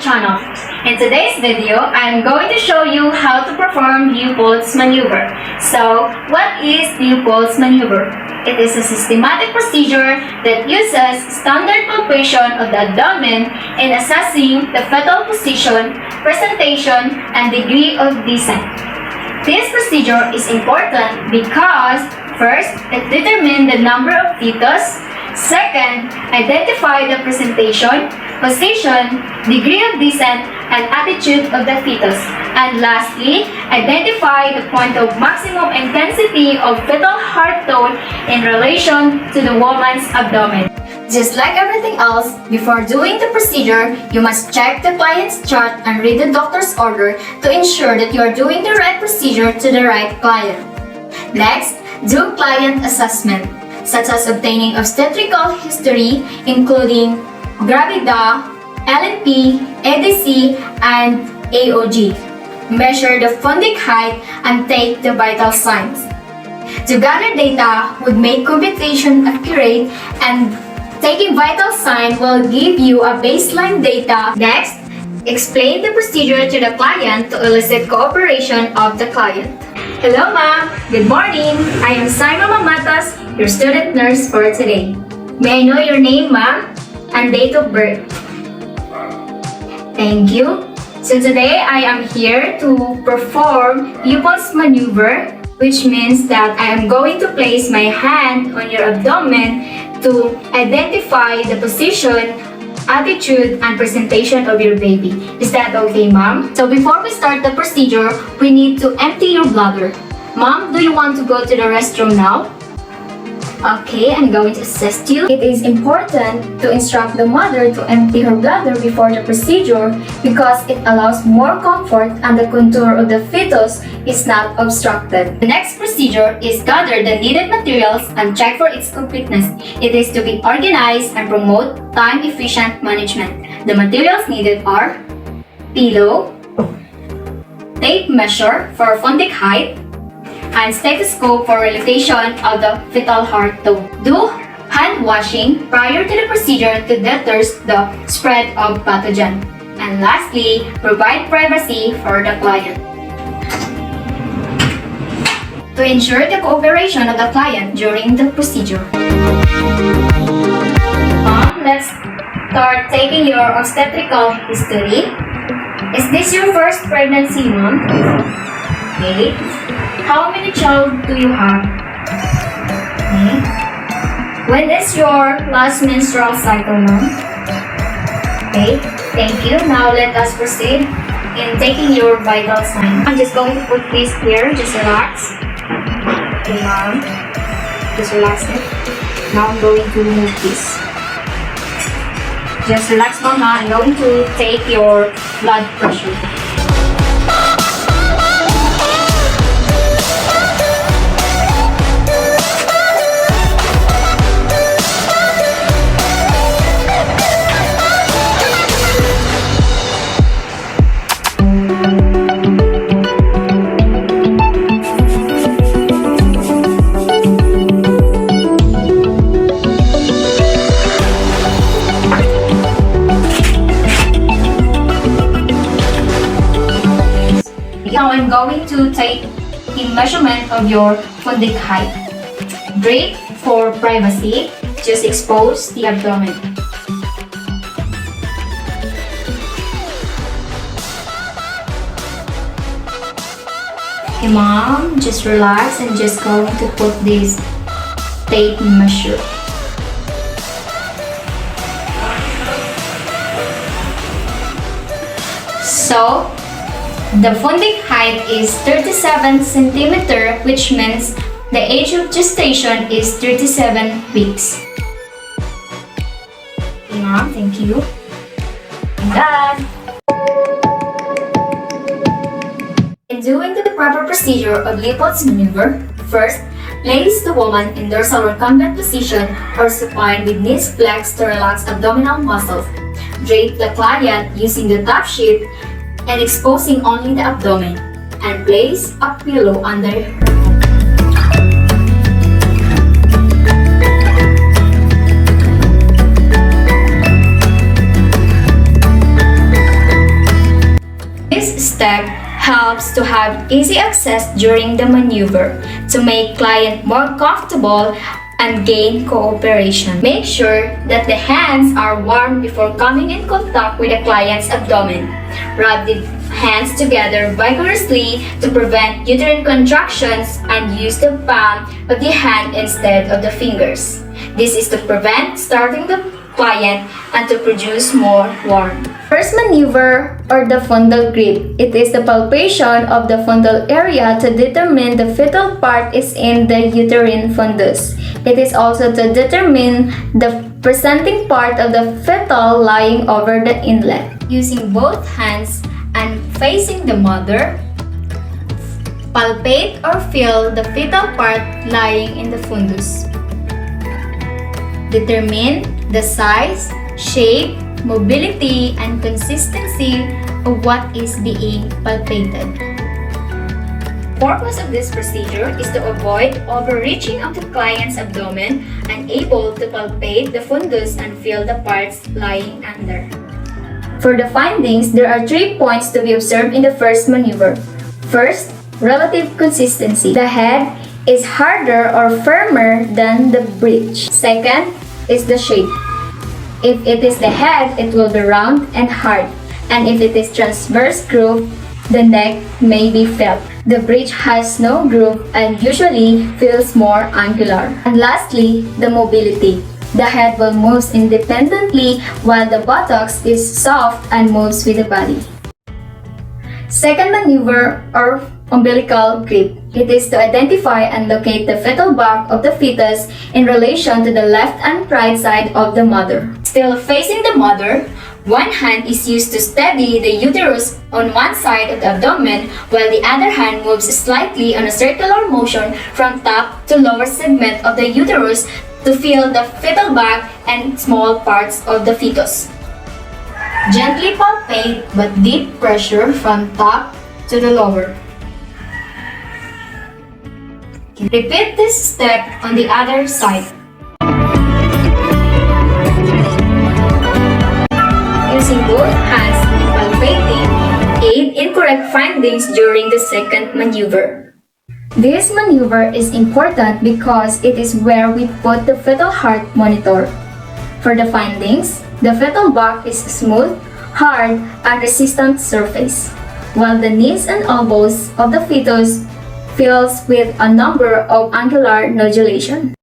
channel. In today's video, I'm going to show you how to perform Leopold's maneuver. So, what is Leopold's maneuver? It is a systematic procedure that uses standard palpation of the abdomen in assessing the fetal position, presentation, and degree of descent. This procedure is important because first, it determines the number of fetus. Second, identify the presentation, position, degree of descent, and attitude of the fetus. And lastly, identify the point of maximum intensity of fetal heart tone in relation to the woman's abdomen. Just like everything else, before doing the procedure, you must check the client's chart and read the doctor's order to ensure that you are doing the right procedure to the right client. Next, do client assessment, such as obtaining obstetrical history, including gravida, LNP, ADC, and AOG. Measure the funding height and take the vital signs. To gather data would make computation accurate, and taking vital sign will give you a baseline data. Next, explain the procedure to the client to elicit cooperation of the client. Hello ma'am, good morning. I am Simon Mamatas, your student nurse for today. May I know your name ma'am and date of birth? Thank you. So today I am here to perform Leopold's maneuver, which means that I am going to place my hand on your abdomen to identify the position, attitude, and presentation of your baby. Is that okay, ma'am? So before we start the procedure, we need to empty your bladder. Ma'am, do you want to go to the restroom now? Okay, I'm going to assist you. It is important to instruct the mother to empty her bladder before the procedure because it allows more comfort and the contour of the fetus is not obstructed. The next procedure is gather the needed materials and check for its completeness. It is to be organized and promote time-efficient management. The materials needed are pillow, tape measure for funding height, and stethoscope for relocation of the fetal heart tone. Do hand washing prior to the procedure to deter the spread of pathogen. And lastly, provide privacy for the client. To ensure the cooperation of the client during the procedure. Let's start taking your obstetrical history. Is this your first pregnancy, ma'am? Okay. How many children do you have? Okay. When is your last menstrual cycle, ma'am? Okay, thank you. Now let us proceed in taking your vital sign. I'm just going to put this here. Just relax. Okay, ma'am. Just relax it. Now I'm going to remove this. Just relax, mama. I'm going to take your blood pressure. Now I'm going to take a measurement of your funding height. Drape for privacy. Just expose the abdomen. Okay, mom, just relax and just going to put this tape measure. So, the funding height is 37 cm, which means the age of gestation is 37 weeks. Okay, ma'am, thank you. And done. In doing the proper procedure of Leopold's maneuver, first, place the woman in dorsal recumbent position or supine with knees flexed to relax abdominal muscles. Drape the client using the top sheet and exposing only the abdomen, and place a pillow under her. step helps to have easy access during the maneuver to make client more comfortable and gain cooperation. Make sure that the hands are warm before coming in contact with the client's abdomen. Rub the hands together vigorously to prevent uterine contractions and use the palm of the hand instead of the fingers. This is to prevent starting the client and to produce more warmth. First maneuver, or the fundal grip. It is the palpation of the fundal area to determine the fetal part is in the uterine fundus. It is also to determine the presenting part of the fetal lying over the inlet. Using both hands and facing the mother, palpate or feel the fetal part lying in the fundus. Determine the size, shape, mobility, and consistency of what is being palpated. Purpose of this procedure is to avoid overreaching of the client's abdomen and able to palpate the fundus and feel the parts lying under. For the findings, there are 3 points to be observed in the first maneuver. First, relative consistency. The head is harder or firmer than the breech. Second is the shape. If it is the head, it will be round and hard. And if it is transverse groove, the neck may be felt. The breech has no groove and usually feels more angular. And lastly, the mobility. The head will move independently while the buttocks is soft and moves with the body. Second maneuver, or umbilical grip. It is to identify and locate the fetal back of the fetus in relation to the left and right side of the mother. Still facing the mother, one hand is used to steady the uterus on one side of the abdomen while the other hand moves slightly on a circular motion from top to lower segment of the uterus to feel the fetal back and small parts of the fetus. Gently palpate but deep pressure from top to the lower. Repeat this step on the other side. Using both hands in palpating aid in correct findings during the second maneuver. This maneuver is important because it is where we put the fetal heart monitor. For the findings, the fetal back is smooth, hard, and resistant surface, while the knees and elbows of the fetus fills with a number of angular nodulation.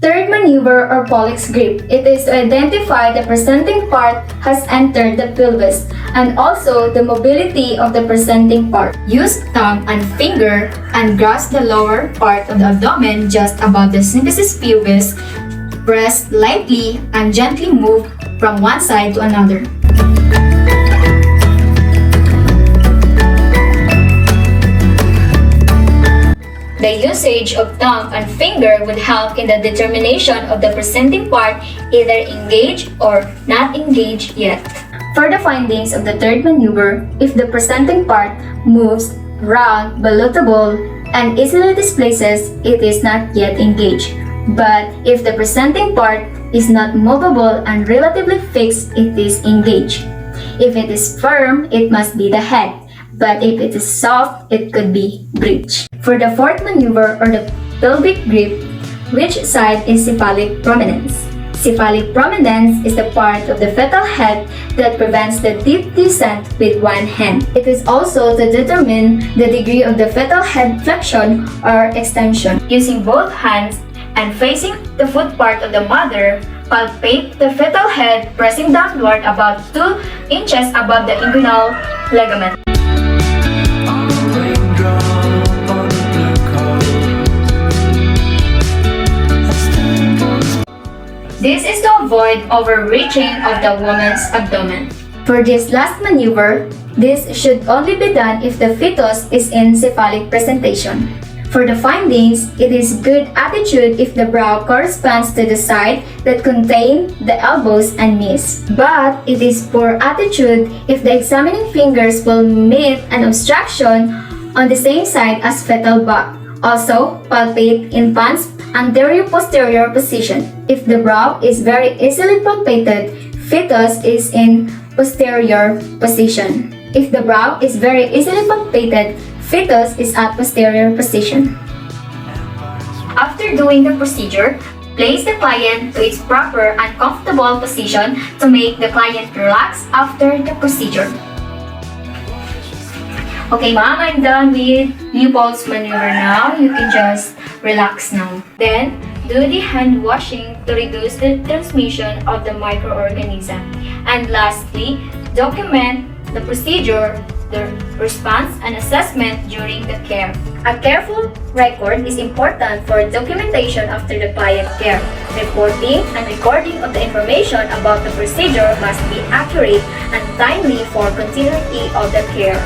Third maneuver, or pollex grip. It is to identify the presenting part has entered the pelvis and also the mobility of the presenting part. Use thumb and finger and grasp the lower part of the abdomen just above the symphysis pubis. Press lightly and gently move from one side to another. The usage of thumb and finger would help in the determination of the presenting part either engaged or not engaged yet. For the findings of the third maneuver, if the presenting part moves, round, ballotable, and easily displaces, it is not yet engaged. But if the presenting part is not movable and relatively fixed, it is engaged. If it is firm, it must be the head. But if it is soft, it could be breech. For the fourth maneuver, or the pelvic grip, which side is cephalic prominence? Cephalic prominence is the part of the fetal head that prevents the deep descent with one hand. It is also to determine the degree of the fetal head flexion or extension. Using both hands and facing the foot part of the mother, palpate the fetal head pressing downward about 2 inches above the inguinal ligament. This is to avoid overreaching of the woman's abdomen. For this last maneuver, this should only be done if the fetus is in cephalic presentation. For the findings, it is good attitude if the brow corresponds to the side that contain the elbows and knees. But it is poor attitude if the examining fingers will meet an obstruction on the same side as fetal back. Also, palpate in pons anterior-posterior position. If the brow is very easily palpated, fetus is in posterior position. If the brow is very easily palpated, fetus is at posterior position. After doing the procedure, place the client to its proper and comfortable position to make the client relax after the procedure. Okay, ma'am, I'm done with Leopold's maneuver now. You can just relax now. Then, do the hand washing to reduce the transmission of the microorganism. And lastly, document the procedure, the response, and assessment during the care. A careful record is important for documentation after the client care. Reporting and recording of the information about the procedure must be accurate and timely for continuity of the care.